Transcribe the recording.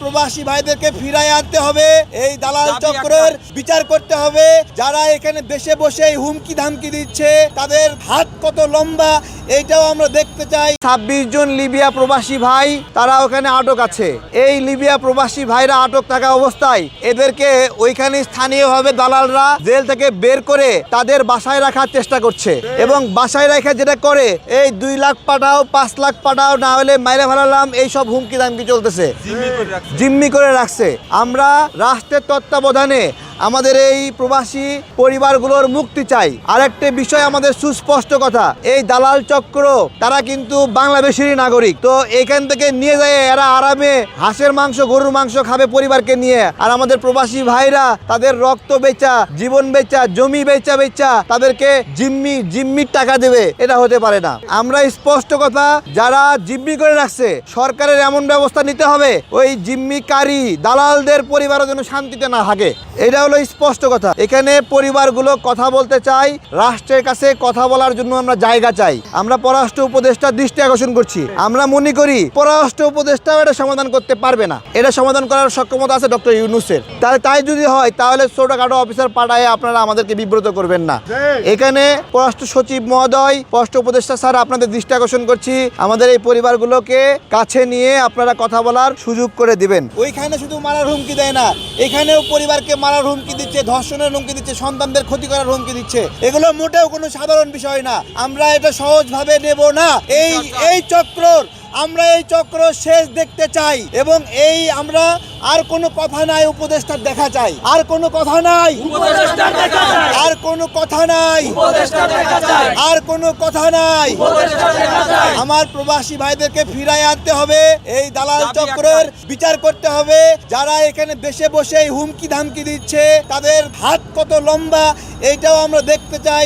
প্রবাসী ভাইদেরকে ফিরায় আনতে হবে, এই দালাল চক্রের বিচার করতে হবে। যারা এখানে দেশে বসে হুমকি ধামকি দিচ্ছে তাদের হাত কত লম্বা এইটাও আমরা দেখতে চাই। 26 জন লিবিয়া প্রবাসী ভাই তারা ওখানে আটক আছে। এই লিবিয়া প্রবাসী ভাইরা আটক থাকা অবস্থায় এদেরকে ওইখানে স্থানীয়ভাবে দালালরা জেল থেকে বের করে তাদের বাসায় রাখার চেষ্টা করছে এবং বাসায় রেখে যেটা করে এই 2 লাখ পাঠাও 5 লাখ পাঠাও, না হলে মাইরে ফেলালাম, এইসব হুমকি ধামকি চলতেছে, জিম্মি করে রাখছে। আমরা রাষ্ট্রের তত্ত্বাবধানে আমাদের এই প্রবাসী পরিবারগুলোর মুক্তি চাই। আরেকটা বিষয় আমাদের সুস্পষ্ট কথা, এই দালাল চক্র তারা কিন্তু বাংলাদেশেরই নাগরিক। তো এখান থেকে নিয়ে যায় এরা আরামে হাঁসের মাংস গরুর মাংস খাবে পরিবারকে নিয়ে, আর আমাদের প্রবাসী ভাইরা তাদের রক্ত বেচা, জীবন বেচা, জমি বেচা তাদেরকে জিম্মির টাকা দেবে, এটা হতে পারে না। আমরা স্পষ্ট কথা, যারা জিম্মি করে রাখছে সরকারের এমন ব্যবস্থা নিতে হবে ওই জিম্মিকারী দালালদের পরিবারও যেন শান্তিতে না থাকে, এটা হলো স্পষ্ট কথা। এখানে পরিবারগুলো কথা বলতে চাই, রাষ্ট্রের কাছে কথা বলার জন্য আমরা জায়গা চাই। আমরা পররাষ্ট্র উপদেষ্টার দৃষ্টি আকর্ষণ করছি। আমরা মনে করি পররাষ্ট্র উপদেষ্টাও এটা সমাধান করতে পারবে না, এটা সমাধান করার সক্ষমতা আছে ডক্টর ইউনূসের। তাই যদি হয় তাহলে ছোটখাটো অফিসার পাঠায় আপনারা আমাদেরকে বিব্রত করবেন না। এখানে পররাষ্ট্র সচিব মহোদয়, পররাষ্ট্র উপদেষ্টা স্যার, আপনাদের দৃষ্টি আকর্ষণ করছি, আমাদের এই পরিবারগুলোকে কাছে নিয়ে আপনারা কথা বলার সুযোগ করে দিবেন। ওইখানে শুধু মারার হুমকি দেয় না, এখানেও পরিবারকে মারার হুমকি দিচ্ছে, ধর্ষণের হুমকি দিচ্ছে, সন্তানদের ক্ষতি করার হুমকি দিচ্ছে। এগুলো মোটেও কোনো সাধারণ বিষয় না, আমরা এটা সহজভাবে নেব না। এই চক্রর আমরা এই চক্র শেষ দেখতে চাই এবং আমরা আর কোনো কথা নাই, উপদেষ্টার দেখা চাই। আর কোনো কথা নাই, আর কোনো কথা নাই, আর কোনো কথা নাই। আমার প্রবাসী ভাইদেরকে ফিরায় আনতে হবে, এই দালাল চক্রের বিচার করতে হবে। যারা এখানে দেশে বসে হুমকি ধামকি দিচ্ছে তাদের হাত কত লম্বা এইটাও আমরা দেখতে চাই।